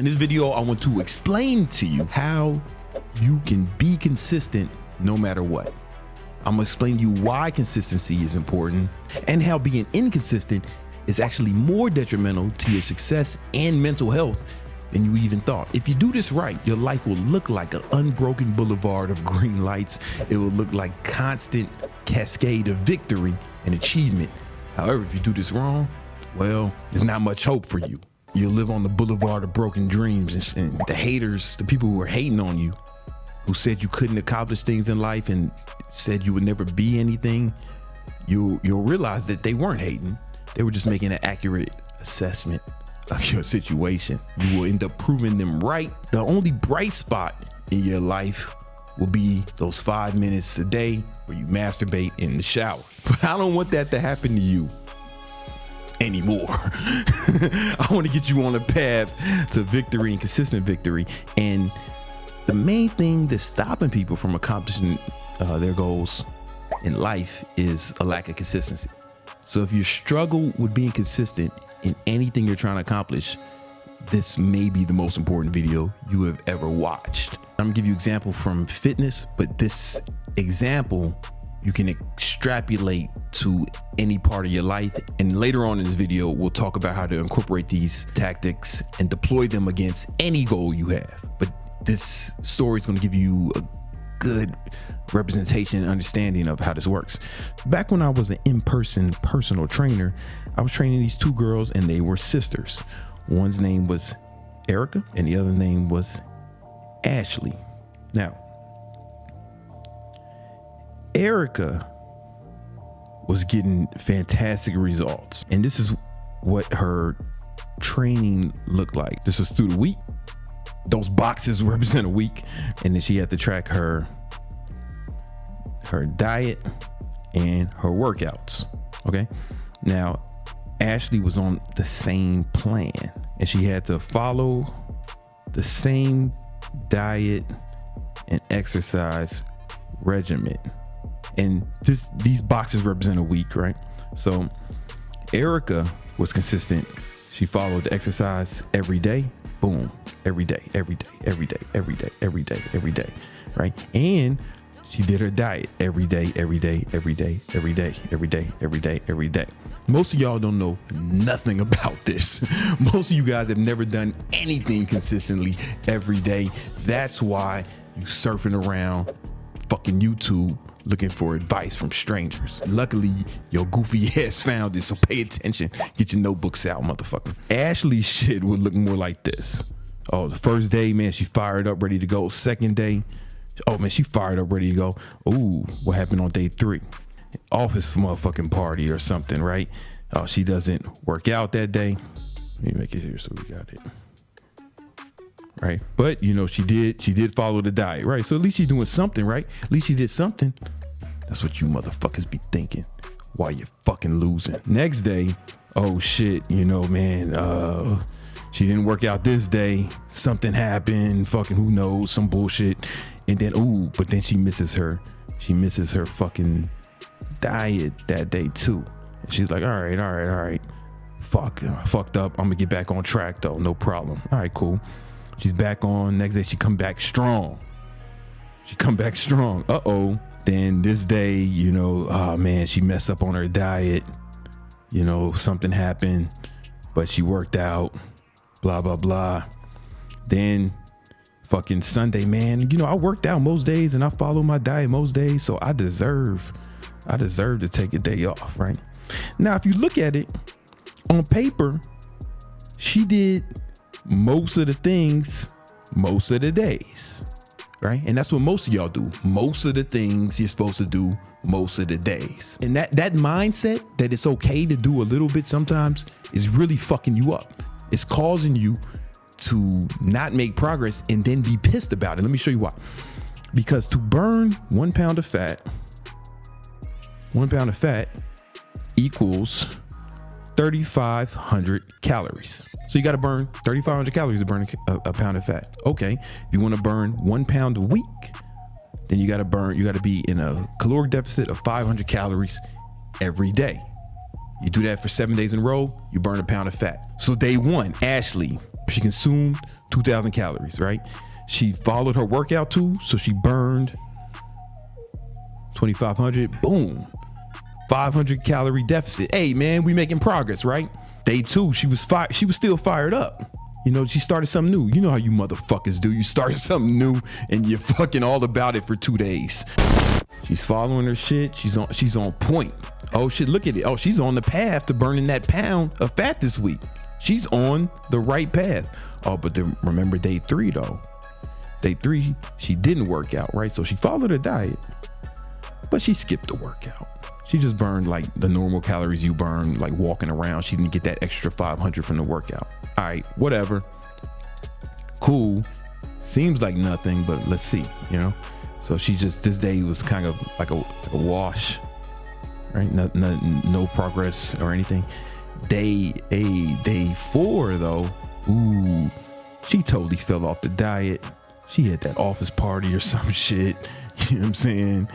In this video, I want to explain to you how you can be consistent no matter what. I'm gonna explain to you why consistency is important and how being inconsistent is actually more detrimental to your success and mental health than you even thought. If you do this right, your life will look like an unbroken boulevard of green lights. It will look like constant cascade of victory and achievement. However, if you do this wrong, well, there's not much hope for you. You'll live on the boulevard of broken dreams, and the haters, the people who are hating on you, who said you couldn't accomplish things in life and said you would never be anything, you'll realize that they weren't hating. They were just making an accurate assessment of your situation. You will end up proving them right. The only bright spot in your life will be those 5 minutes a day where you masturbate in the shower. But I don't want that to happen to you anymore. I want to get you on a path to victory and consistent victory. And the main thing that's stopping people from accomplishing their goals in life is a lack of consistency. So if you struggle with being consistent in anything you're trying to accomplish, this may be the most important video you have ever watched. I'm gonna give you an example from fitness, but this example you can extrapolate to any part of your life. And later on in this video, we'll talk about how to incorporate these tactics and deploy them against any goal you have. But this story is going to give you a good representation and understanding of how this works. Back when I was an in-person personal trainer, I was training these two girls and they were sisters. One's name was Erica and the other name was Ashley. Now, Erica was getting fantastic results, and this is what her training looked like. This was through the week. Those boxes represent a week, and then she had to track her diet and her workouts. Okay, now Ashley was on the same plan, and she had to follow the same diet and exercise regimen. And just these boxes represent a week, right? So Erica was consistent. She followed the exercise every day. Boom. Every day, every day, every day, every day, every day, every day, right? And she did her diet every day, every day, every day, every day, every day, every day, every day. Most of y'all don't know nothing about this. Most of you guys have never done anything consistently every day. That's why you surfing around fucking YouTube looking for advice from strangers. Luckily, your goofy ass found it, so pay attention. Get your notebooks out, motherfucker. Ashley's shit would look more like this. Oh, the first day, man, she fired up, ready to go. Second day, oh man, she fired up, ready to go. Ooh, what happened on day 3? Office motherfucking party or something, right? Oh, she doesn't work out that day. Let me make it here so we got it. Right, but you know, she did follow the diet, right? So at least she's doing something, right? At least she did something. That's what you motherfuckers be thinking while you're fucking losing. Next day, oh shit, you know, man, she didn't work out this day. Something happened, fucking who knows, some bullshit. And then, ooh, but then she misses her fucking diet that day too. And she's like, all right. Fucked up. I'm gonna get back on track though, no problem. All right, cool. She's back on. Next day, she come back strong. Uh-oh. Then this day, you know, oh man, she messed up on her diet. You know, something happened, but she worked out, blah, blah, blah. Then fucking Sunday, man, you know, I worked out most days and I follow my diet most days, so I deserve to take a day off, right? Now, if you look at it on paper, she did most of the things most of the days, right? And that's what most of y'all do. Most of the things you're supposed to do most of the days. And that mindset that it's okay to do a little bit sometimes is really fucking you up. It's causing you to not make progress and then be pissed about it. Let me show you why. Because to burn 1 pound of fat, 1 pound of fat equals 3,500 calories. So you got to burn 3,500 calories to burn a pound of fat. Okay, if you want to burn 1 pound a week, then you got to be in a caloric deficit of 500 calories every day. You do that for 7 days in a row, you burn a pound of fat. So day 1, Ashley She consumed 2,000 calories, right? She followed her workout too, so she burned 2,500. Boom, 500 calorie deficit. Hey man, we making progress, right? Day 2, she was still fired up. You know, she started something new. You know how you motherfuckers do. You start something new and you're fucking all about it for 2 days. She's following her shit. She's on point. Oh shit, look at it. Oh, she's on the path to burning that pound of fat this week. She's on the right path. Oh, but then remember day 3 though. Day 3, she didn't work out, right? So she followed her diet, but she skipped the workout. She just burned like the normal calories you burn, like walking around. She didn't get that extra 500 from the workout. All right, whatever. Cool. Seems like nothing, but let's see, you know? So this day was kind of like a wash, right? No progress or anything. Day 4 though, ooh, she totally fell off the diet. She had that office party or some shit, you know what I'm saying?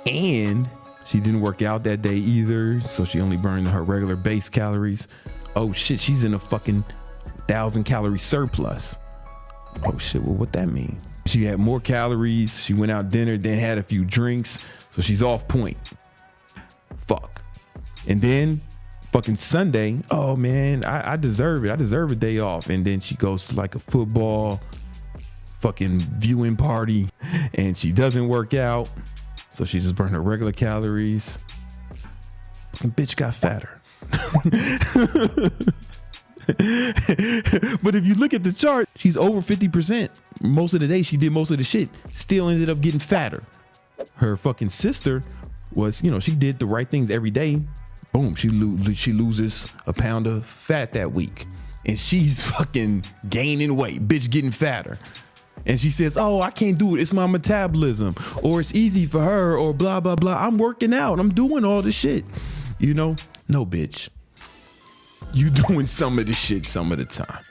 And she didn't work out that day either, so she only burned her regular base calories. Oh shit, she's in a fucking 1,000 calorie surplus. Oh shit, well what that mean? She had more calories, she went out dinner, then had a few drinks, so she's off point. Fuck. And then fucking Sunday, oh man, I deserve it. I deserve a day off. And then she goes to like a football fucking viewing party and she doesn't work out. So she just burned her regular calories. And bitch got fatter. But if you look at the chart, she's over 50%. Most of the day she did most of the shit. Still ended up getting fatter. Her fucking sister was, you know, she did the right things every day. Boom, she loses a pound of fat that week. And she's fucking gaining weight, bitch getting fatter. And she says, oh, I can't do it. It's my metabolism, or it's easy for her, or blah, blah, blah. I'm working out. I'm doing all this shit. You know, no, bitch. You doing some of the shit some of the time.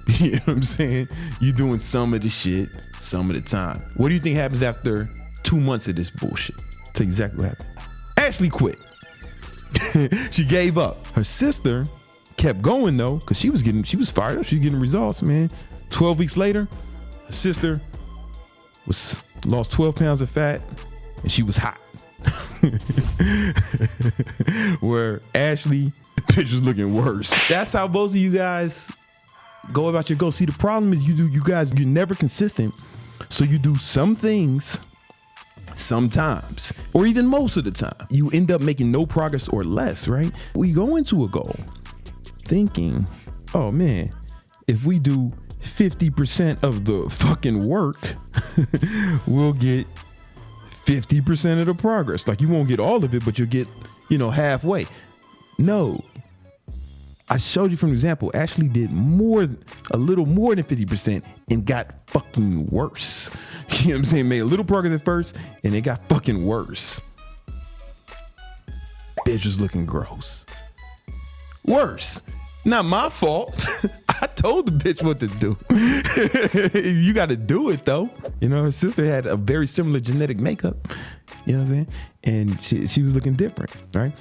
You know what I'm saying? You doing some of the shit some of the time. What do you think happens after 2 months of this bullshit? I'll tell you exactly what happened. Ashley quit. She gave up. Her sister kept going though, because she was fired up. She was getting results, man. 12 weeks later, her sister lost 12 pounds of fat and she was hot. Where Ashley, the bitch was looking worse. That's how both of you guys go about your goals. See, the problem is you're never consistent. So you do some things sometimes, or even most of the time. You end up making no progress or less, right? We go into a goal thinking, oh man, if we do 50% of the fucking work, we'll get 50% of the progress. Like you won't get all of it, but you'll get, you know, halfway. No. I showed you from an example. Ashley did a little more than 50% and got fucking worse. You know what I'm saying? Made a little progress at first and it got fucking worse. Bitch was looking gross. Worse. Not my fault. I told the bitch what to do. You got to do it though. You know, her sister had a very similar genetic makeup. You know what I'm saying? And she was looking different, right?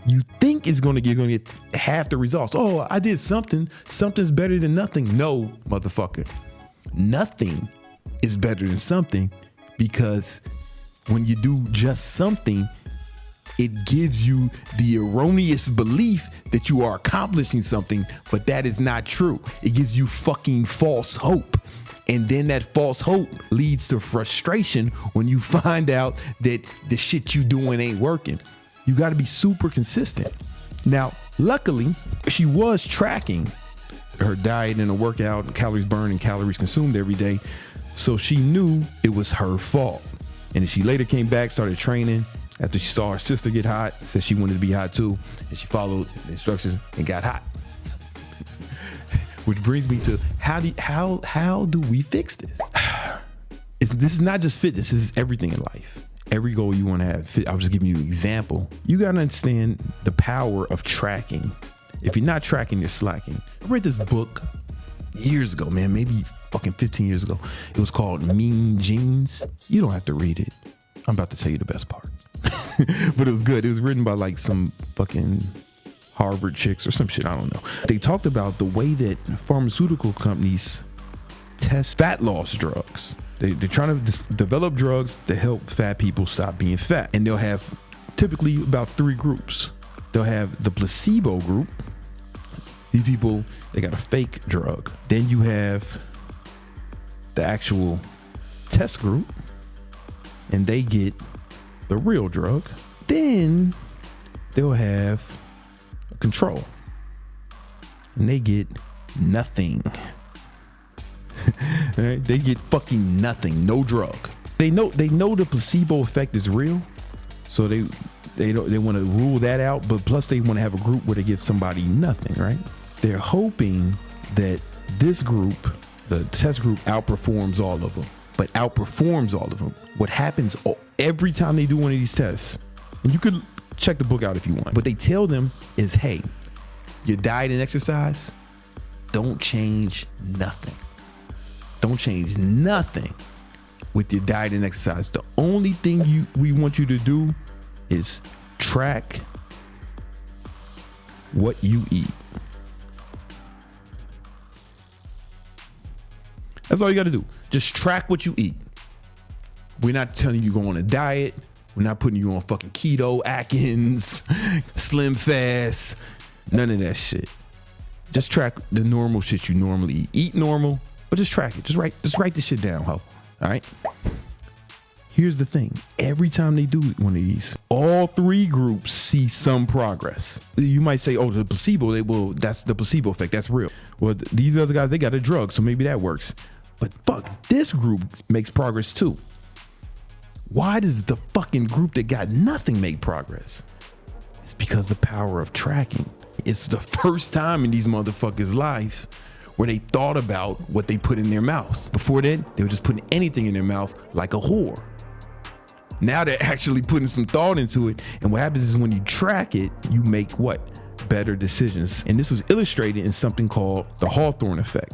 You think you're gonna get half the results. Oh, I did something. Something's better than nothing. No, motherfucker. Nothing is better than something, because when you do just something, it gives you the erroneous belief that you are accomplishing something, but that is not true. It gives you fucking false hope. And then that false hope leads to frustration when you find out that the shit you doing ain't working. You got to be super consistent. Now, luckily, she was tracking her diet and her workout, and calories burned and calories consumed every day. So she knew it was her fault. And she later came back, started training after she saw her sister get hot, said she wanted to be hot too. And she followed the instructions and got hot. Which brings me to how do we fix this? This is not just fitness, this is everything in life. Every goal you want to have. I was just giving you an example. You got to understand the power of tracking. If you're not tracking, you're slacking. I read this book years ago, man, maybe fucking 15 years ago. It was called Mean Genes. You don't have to read it. I'm about to tell you the best part. But it was good. It was written by like some fucking Harvard chicks or some shit, I don't know. They talked about the way that pharmaceutical companies test fat loss drugs. They're trying to develop drugs to help fat people stop being fat. And they'll have typically about 3 groups. They'll have the placebo group. These people, they got a fake drug. Then you have the actual test group, and they get the real drug. Then they'll have a control, and they get nothing. All right? They get fucking nothing, no drug. They know the placebo effect is real, so they want to rule that out. But plus, they want to have a group where they give somebody nothing, right? They're hoping that this group, the test group, outperforms all of them, but outperforms all of them. What happens every time they do one of these tests, and you could check the book out if you want, what they tell them is, hey, your diet and exercise, don't change nothing. Don't change nothing with your diet and exercise. The only thing we want you to do is track what you eat. That's all you got to do. Just track what you eat. We're not telling you to go on a diet. We're not putting you on fucking keto, Atkins, Slim Fast, none of that shit. Just track the normal shit you normally eat. Eat normal, but just track it. Just write this shit down, ho. All right. Here's the thing. Every time they do one of these, all 3 groups see some progress. You might say, oh, the placebo, that's the placebo effect. That's real. Well, these other guys, they got a drug, so maybe that works. But fuck, this group makes progress too. Why does the fucking group that got nothing make progress? It's because the power of tracking. It's the first time in these motherfuckers' life where they thought about what they put in their mouth. Before then, they were just putting anything in their mouth like a whore. Now they're actually putting some thought into it. And what happens is when you track it, you make what? Better decisions. And this was illustrated in something called the Hawthorne effect,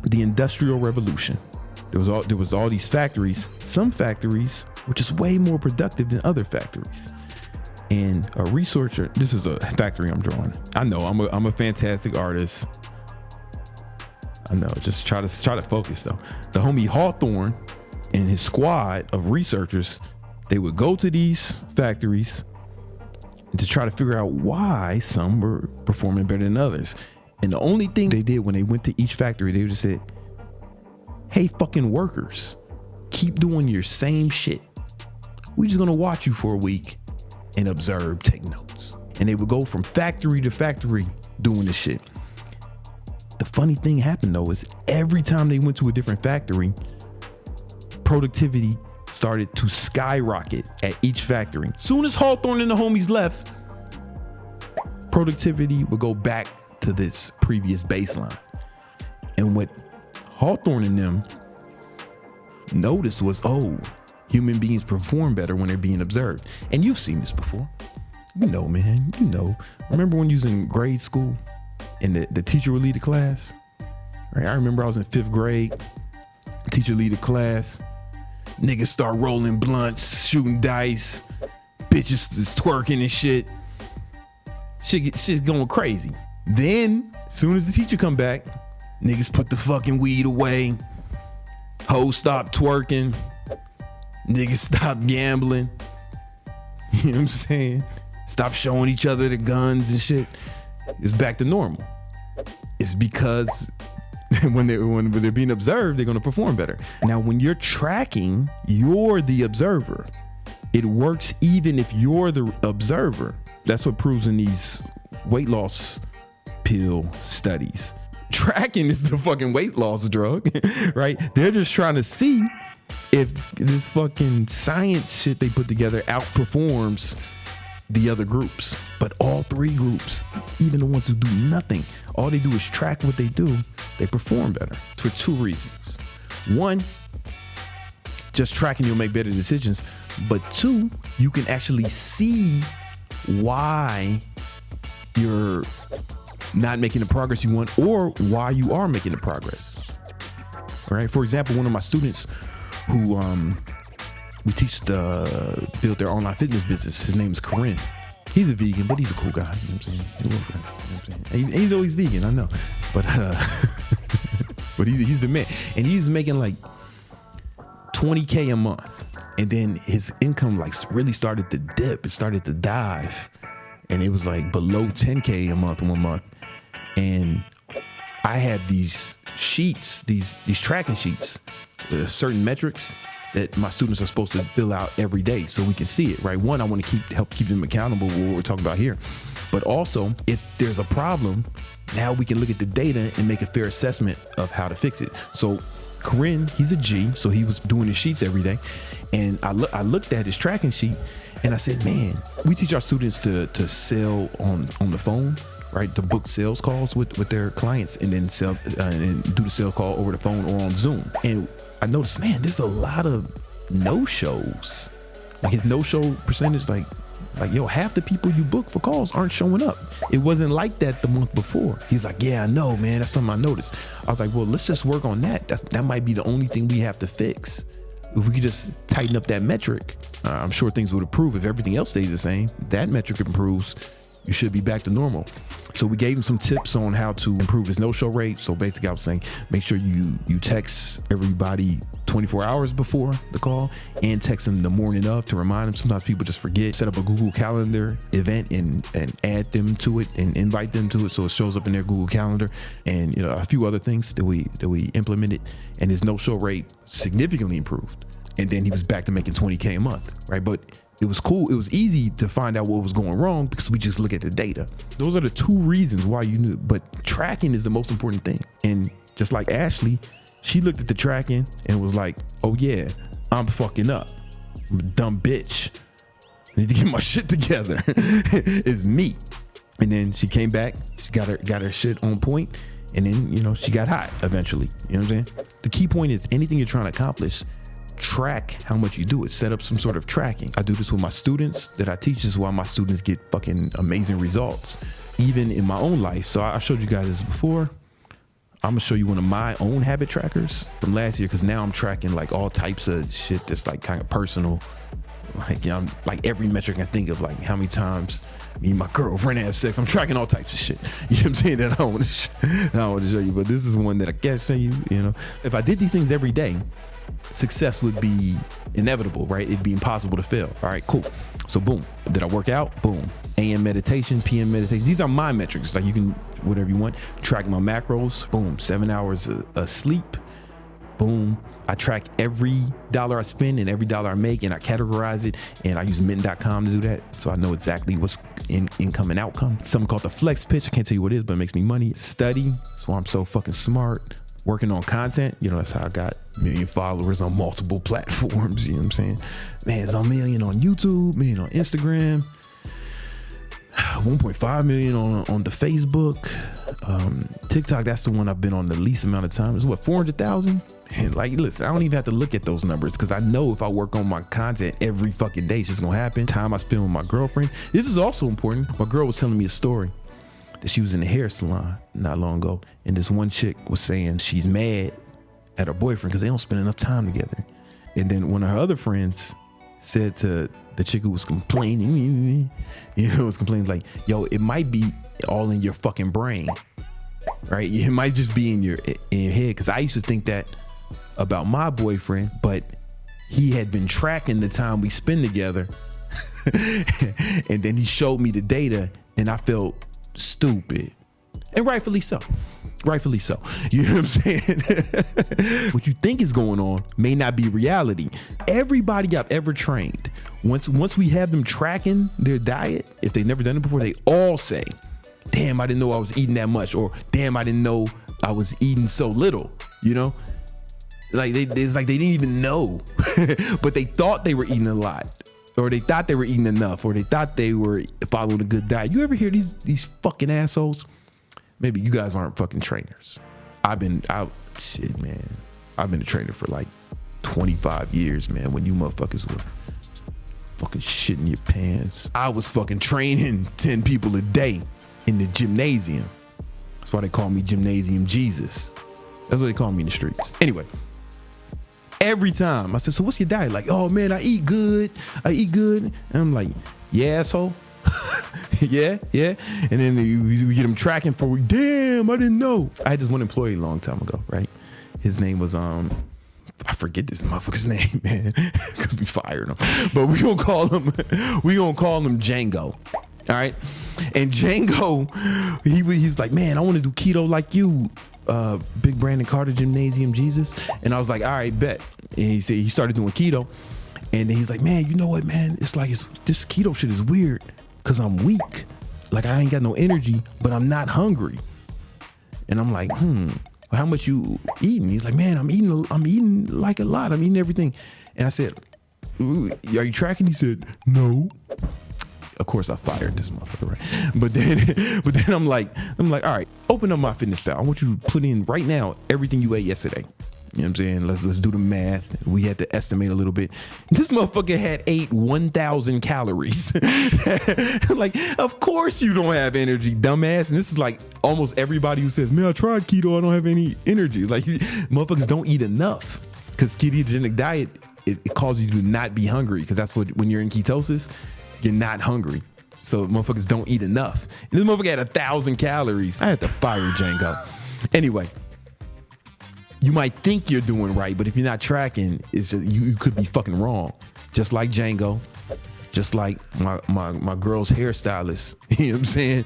the Industrial Revolution. There was all these factories, some factories were just way more productive than other factories. And a researcher, this is a factory I'm drawing. I know I'm a fantastic artist. I know, just try to focus though. The homie Hawthorne and his squad of researchers, they would go to these factories to try to figure out why some were performing better than others. And the only thing they did when they went to each factory, they just said, hey, fucking workers, keep doing your same shit. We're just gonna watch you for a week and observe, take notes. And they would go from factory to factory doing this shit. The funny thing happened though is every time they went to a different factory, productivity started to skyrocket at each factory. Soon as Hawthorne and the homies left, productivity would go back to this previous baseline. And what Hawthorne and them noticed was, oh, human beings perform better when they're being observed. And you've seen this before. You know, man, you know. Remember when you was in grade school and the teacher would lead the class? Right? I remember I was in 5th grade, teacher lead the class. Niggas start rolling blunts, shooting dice, bitches is twerking and shit. Shit's going crazy. Then, as soon as the teacher come back, niggas put the fucking weed away. Hoes stop twerking. Niggas stop gambling. You know what I'm saying? Stop showing each other the guns and shit. It's back to normal. It's because when they're being observed, they're gonna perform better. Now, when you're tracking, you're the observer. It works even if you're the observer. That's what proves in these weight loss pill studies. Tracking is the fucking weight loss drug, right? They're just trying to see if this fucking science shit they put together outperforms the other groups. But all 3 groups, even the ones who do nothing, all they do is track what they do, they perform better for 2 reasons. 1, just tracking, you'll make better decisions. But 2, you can actually see why you're not making the progress you want or why you are making the progress. All right. For example, one of my students who we teach build their online fitness business, his name is Corinne. He's a vegan, but he's a cool guy. You know what I'm saying? We're friends. You know what I'm saying? Even though he's vegan, I know. But but he's the man. And he's making like $20K a month. And then his income like really started to dip. It started to dive. And it was like below 10K a month one month. And I had these sheets, these tracking sheets, certain metrics that my students are supposed to fill out every day so we can see it, right? One, I want to help keep them accountable with what we're talking about here. But also, if there's a problem, now we can look at the data and make a fair assessment of how to fix it. So Corinne, he's a G, so he was doing his sheets every day. And I looked at his tracking sheet and I said, man, we teach our students to sell on the phone, right? To book sales calls with their clients and then sell and do the sales call over the phone or on Zoom. And I noticed, man, there's a lot of no-shows. Like his no-show percentage, like yo, half the people you book for calls aren't showing up. It wasn't like that the month before. He's like, yeah, I know, man. That's something I noticed. I was like, well, let's just work on that. That might be the only thing we have to fix. If we could just tighten up that metric, I'm sure things would improve. If everything else stays the same, that metric improves, you should be back to normal. So we gave him some tips on how to improve his no-show rate. So basically I was saying, make sure you text everybody 24 hours before the call and text them the morning of to remind them. Sometimes people just forget. Set up a Google Calendar event and add them to it and invite them to it so it shows up in their Google Calendar. And you know, a few other things that we implemented, and his no-show rate significantly improved. And then he was back to making 20K a month, right? But it was cool. It was easy to find out what was going wrong because we just look at the data. Those are the two reasons why you knew, but tracking is the most important thing. And just like Ashley, she looked at the tracking and was like, oh yeah, I'm fucking up. I'm a dumb bitch. I need to get my shit together. It's me. And then she came back, she got her shit on point, and then, you know, she got hot eventually. You know what I'm saying? The key point is anything you're trying to accomplish, track how much you do it. Set up some sort of tracking. I do this with my students that I teach. This is why my students get fucking amazing results, even in my own life. So I showed you guys this before. I'm gonna show you one of my own habit trackers from last year, because now I'm tracking like all types of shit that's like kind of personal. Like, you know, I'm like every metric I can think of, like how many times me and my girlfriend have sex. I'm tracking all types of shit. You know what I'm saying? That I don't want to show you, but this is one that I can't show you. You know, if I did these things every day, success would be inevitable, right? It'd be impossible to fail. All right, cool. So boom, did I work out? Boom. AM meditation, PM meditation. These are my metrics. Like you can, whatever you want. Track my macros. Boom. 7 hours of sleep. Boom. I track every dollar I spend and every dollar I make, and I categorize it, and I use mint.com to do that. So I know exactly what's in income and outcome. Something called the flex pitch. I can't tell you what it is, but it makes me money. Study. That's why I'm so fucking smart. Working on content, you know, that's how I got 1 million followers on multiple platforms. You know what I'm saying? Man, it's 1 million on YouTube, 1 million on Instagram, 1.5 million on the Facebook. TikTok, that's the one I've been on the least amount of time. It's what, 400,000? And like, listen, I don't even have to look at those numbers because I know if I work on my content every fucking day, it's just gonna happen. Time I spend with my girlfriend. This is also important. My girl was telling me a story that she was in the hair salon not long ago, and this one chick was saying she's mad at her boyfriend because they don't spend enough time together. And then one of her other friends said to the chick who was complaining, was complaining like, yo, it might be all in your fucking brain, right? It might just be in your head, because I used to think that about my boyfriend, but he had been tracking the time we spend together and then he showed me the data and I felt stupid, and rightfully so. You know what I'm saying? What you think is going on may not be reality. Everybody I've ever trained, once we have them tracking their diet, if they've never done it before, they all say, damn, I didn't know I was eating that much, or damn, I didn't know I was eating so little. You know, like it's like they didn't even know, but they thought they were eating a lot, or they thought they were eating enough, or they thought they were following a good diet. You ever hear these fucking assholes? Maybe you guys aren't fucking trainers. I've been a trainer for like 25 years, man. When you motherfuckers were fucking shitting your pants, I was fucking training 10 people a day in the gymnasium. That's why they call me Gymnasium Jesus. That's what they call me in the streets. Anyway, every time I said, so what's your diet? Like, oh man, I eat good. And I'm like, yeah, asshole. yeah. And then we get him tracking for a week. Damn, I didn't know. I had this one employee a long time ago, right? His name was I forget this motherfucker's name, man, because we fired him. But we gonna call him Django. All right. And Django, he's like, man, I want to do keto like you, Big Brandon Carter Gymnasium Jesus. And I was like, all right, bet. And he said he started doing keto. And then he's like, man, you know what, man? It's like this keto shit is weird because I'm weak. Like I ain't got no energy, but I'm not hungry. And I'm like, how much you eating? He's like, man, I'm eating like a lot. I'm eating everything. And I said, are you tracking? He said, no. Of course I fired this motherfucker, right? But then I'm like, all right, open up my fitness pal. I want you to put in right now everything you ate yesterday. You know what I'm saying? Let's do the math. We had to estimate a little bit. This motherfucker had ate 1,000 calories. Like, of course you don't have energy, dumbass. And this is like almost everybody who says, man, I tried keto, I don't have any energy. Like, motherfuckers don't eat enough because ketogenic diet, it causes you to not be hungry because that's what, when you're in ketosis, you're not hungry. So motherfuckers don't eat enough. And this motherfucker had 1,000 calories. I had to fire Django. Anyway. You might think you're doing right, but if you're not tracking, it's just, you could be fucking wrong. Just like Django, just like my girl's hairstylist, you know what I'm saying?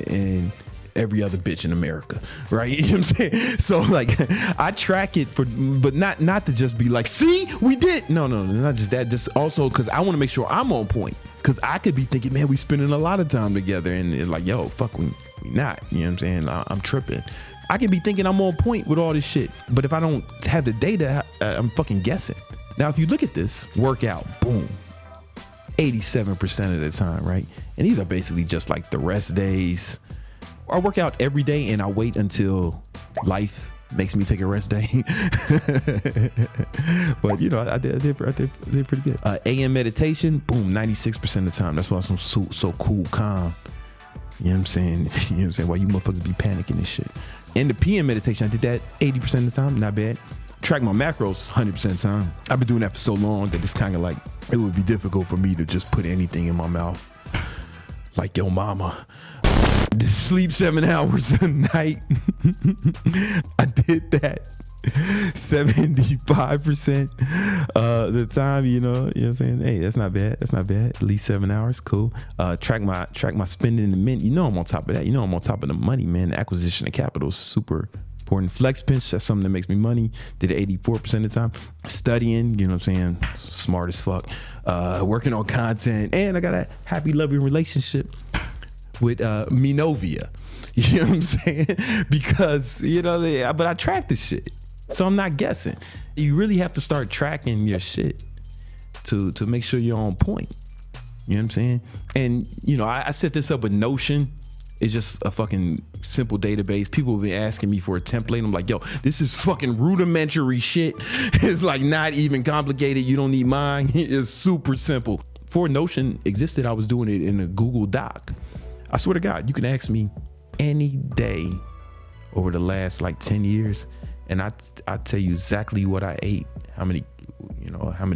And every other bitch in America, right? You know what I'm saying? So like, I track it but not to just be like, see, we did. No, not just that. Just also because I want to make sure I'm on point. Because I could be thinking, man, we spending a lot of time together, and it's like, yo, fuck, we not. You know what I'm saying? I'm tripping. I can be thinking I'm on point with all this shit, but if I don't have the data, I'm fucking guessing. Now, if you look at this workout, boom, 87% of the time, right? And these are basically just like the rest days. I work out every day and I wait until life makes me take a rest day. But you know, I did pretty good. AM meditation, boom, 96% of the time. That's why I'm so cool, calm. You know what I'm saying? You know what I'm saying? Why you motherfuckers be panicking and shit. And the PM meditation, I did that 80% of the time, not bad. Track my macros 100% of the time. I've been doing that for so long that it's kind of like, it would be difficult for me to just put anything in my mouth. Like, yo, mama, sleep 7 hours a night. I did that 75% the time, you know what I'm saying? Hey, that's not bad. At least 7 hours, cool. Track my spending in the mint. You know I'm on top of that. You know I'm on top of the money, man. The acquisition of capital is super important. Flex pinch, that's something that makes me money. Did it 84% of the time. Studying, you know what I'm saying? Smart as fuck. Working on content. And I got a happy, loving relationship with Minovia. You know what I'm saying? Because, you know, but I track this shit. So I'm not guessing. You really have to start tracking your shit to make sure you're on point. You know what I'm saying? And, you know, I set this up with Notion. It's just a fucking simple database. People have been asking me for a template. I'm like, yo, this is fucking rudimentary shit. It's like not even complicated. You don't need mine. It's super simple. Before Notion existed, I was doing it in a Google Doc. I swear to God, you can ask me any day over the last like 10 years. And I tell you exactly what I ate, how many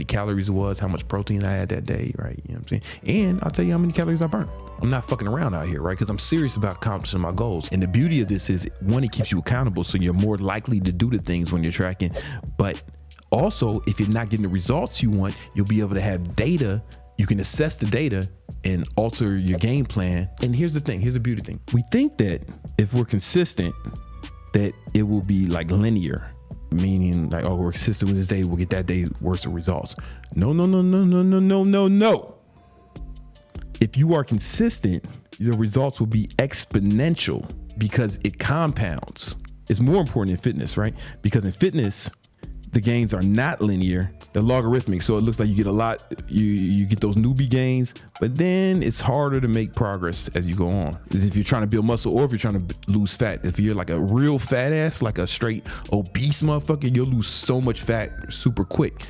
calories it was, how much protein I had that day, right? You know what I'm saying? And I'll tell you how many calories I burnt. I'm not fucking around out here, right? Because I'm serious about accomplishing my goals. And the beauty of this is, one, it keeps you accountable, so you're more likely to do the things when you're tracking. But also, if you're not getting the results you want, you'll be able to have data. You can assess the data and alter your game plan. And here's the thing, here's the beauty thing. We think that if we're consistent, that it will be like linear, meaning like, oh, we're consistent with this day, we'll get that day's worth of results. No. If you are consistent, the results will be exponential because it compounds. It's more important in fitness, right? Because in fitness, the gains are not linear, they're logarithmic. So it looks like you get a lot, you get those newbie gains, but then it's harder to make progress as you go on. If you're trying to build muscle or if you're trying to lose fat, if you're like a real fat ass, like a straight obese motherfucker, you'll lose so much fat super quick.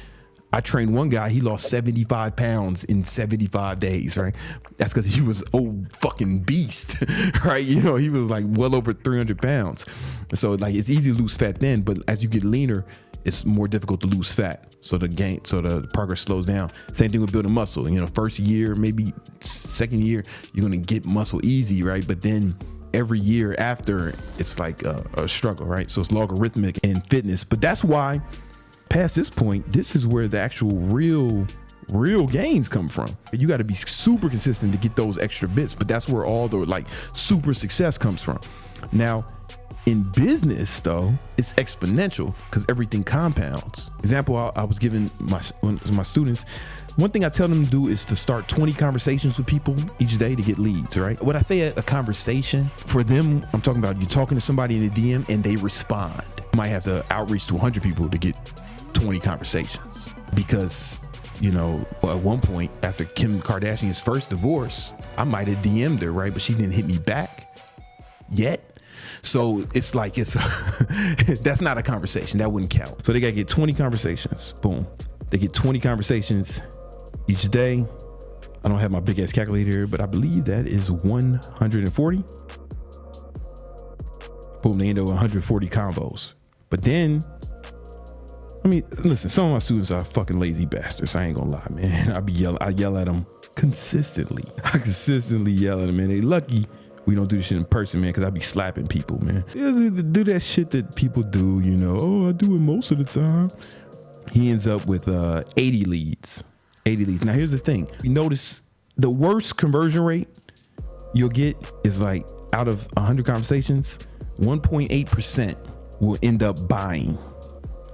I trained one guy, he lost 75 pounds in 75 days, right? That's because he was old fucking beast, right? You know, he was like well over 300 pounds. So like it's easy to lose fat then, but as you get leaner, it's more difficult to lose fat. So the progress slows down. Same thing with building muscle. First year, maybe second year, you're gonna get muscle easy, right? But then every year after, it's like a struggle, right? So it's logarithmic in fitness. But that's why, past this point, this is where the actual real gains come from. You got to be super consistent to get those extra bits, but that's where all the like super success comes from. Now, in business though, it's exponential because everything compounds. Example I was giving my students, one thing I tell them to do is to start 20 conversations with people each day to get leads, right? When I say a conversation, for them, I'm talking about you talking to somebody in the DM and they respond. You might have to outreach to 100 people to get 20 conversations because, at one point after Kim Kardashian's first divorce, I might have DM'd her, right? But she didn't hit me back yet. So it's like, that's not a conversation. That wouldn't count. So they got to get 20 conversations. Boom. They get 20 conversations each day. I don't have my big ass calculator here, but I believe that is 140. Boom. They end up with 140 combos. But then, listen, some of my students are fucking lazy bastards. I ain't gonna lie, man. I yell at them consistently. I consistently yell at them, man. They lucky we don't do this shit in person, man, because I be slapping people, man. Yeah, do that shit that people do, Oh, I do it most of the time. He ends up with 80 leads. 80 leads. Now, here's the thing. You notice the worst conversion rate you'll get is like out of 100 conversations, 1.8% will end up buying.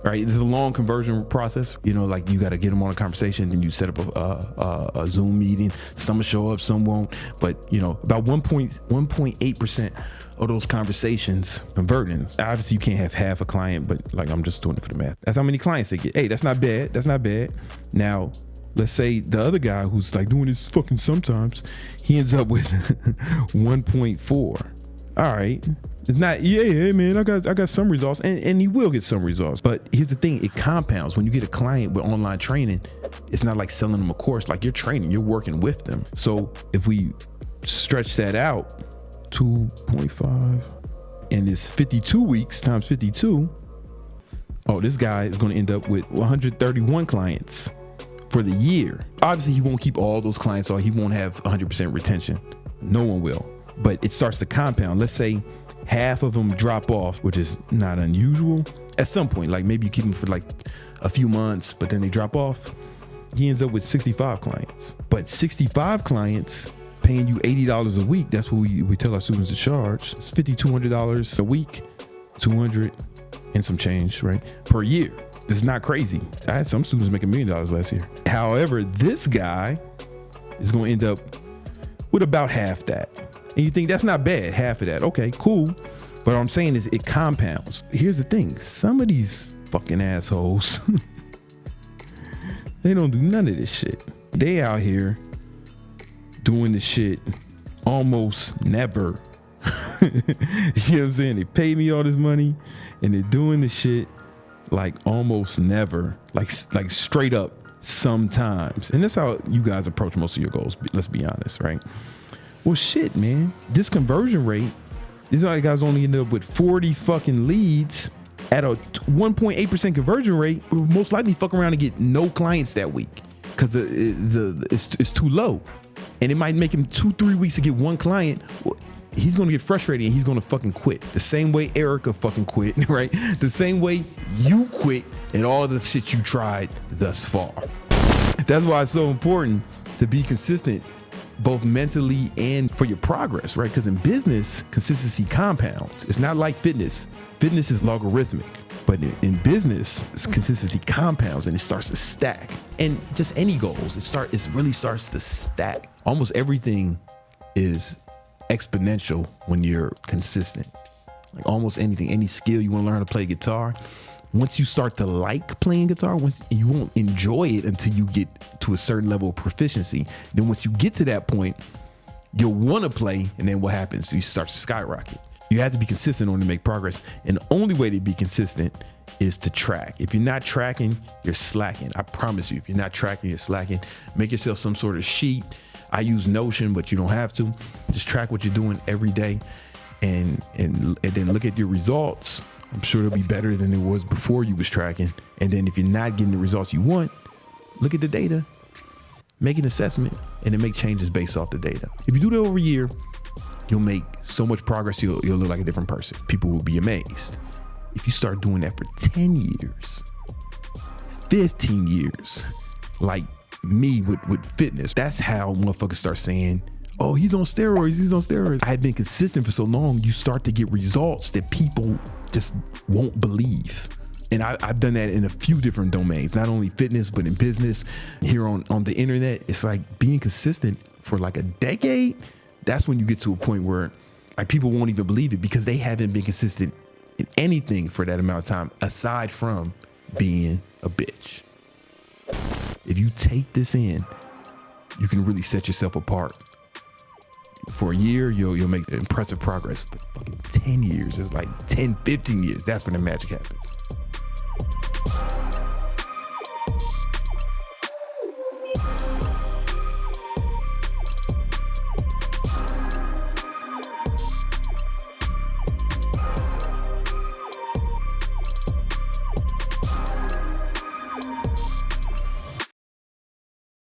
Right, this is a long conversion process. Like you got to get them on a conversation, then you set up a Zoom meeting. Some will show up, some won't. But about 1.8% of those conversations converting. Obviously, you can't have half a client, but like I'm just doing it for the math. That's how many clients they get. Hey, that's not bad. That's not bad. Now, let's say the other guy who's like doing this fucking sometimes, he ends up with 1.4. All right. It's not, yeah, man, I got some results and he will get some results. But here's the thing, it compounds. When you get a client with online training, it's not like selling them a course, like you're training, you're working with them. So if we stretch that out, 2.5, and it's 52 weeks times 52, this guy is going to end up with 131 clients for the year. Obviously, he won't keep all those clients, or he won't have 100% retention. No one will. But it starts to compound. Let's say half of them drop off, which is not unusual. At some point, like maybe you keep them for like a few months, but then they drop off. He ends up with 65 clients. But 65 clients paying you $80 a week, that's what we tell our students to charge. It's $5,200 a week, 200 and some change, right, per year. This is not crazy. I had some students making $1 million last year. However, this guy is going to end up with about half that. And you think that's not bad, half of that. Okay, cool. But what I'm saying is it compounds. Here's the thing. Some of these fucking assholes, they don't do none of this shit. They out here doing the shit almost never. You know what I'm saying? They pay me all this money and they're doing the shit like almost never, like straight up sometimes. And that's how you guys approach most of your goals. Let's be honest, right? Well, shit, man. This conversion rate, these guys only end up with 40 fucking leads at a 1.8% conversion rate. Will most likely fuck around and get no clients that week because it's too low, and it might make him 2-3 weeks to get one client. Well, he's gonna get frustrated and he's gonna fucking quit. The same way Erica fucking quit, right? The same way you quit and all the shit you tried thus far. That's why it's so important to be consistent, both mentally and for your progress, right? Because in business, consistency compounds. It's not like fitness. Fitness is logarithmic, but in business, consistency compounds and it starts to stack. And just any goals, it really starts to stack. Almost everything is exponential when you're consistent. Like almost anything, any skill you want to learn how to play guitar, once you start to like playing guitar, you won't enjoy it until you get to a certain level of proficiency. Then once you get to that point, you'll want to play, and then what happens? You start to skyrocket. You have to be consistent in order to make progress. And the only way to be consistent is to track. If you're not tracking, you're slacking. I promise you, if you're not tracking, you're slacking. Make yourself some sort of sheet. I use Notion, but you don't have to. Just track what you're doing every day and then look at your results I'm sure it'll be better than it was before you was tracking. And then if you're not getting the results you want, look at the data, make an assessment, and then make changes based off the data. If you do that over a year, you'll make so much progress, you'll look like a different person. People will be amazed. If you start doing that for 10 years, 15 years, like me with fitness, that's how motherfuckers start saying, oh, he's on steroids. I had been consistent for so long, you start to get results that people just won't believe. And I've done that in a few different domains, not only fitness, but in business, here on the internet. It's like being consistent for like a decade. That's when you get to a point where like people won't even believe it because they haven't been consistent in anything for that amount of time, aside from being a bitch. If you take this in, you can really set yourself apart. For a year, you'll make impressive progress, but fucking 10 years is like 10, 15 years. That's when the magic happens.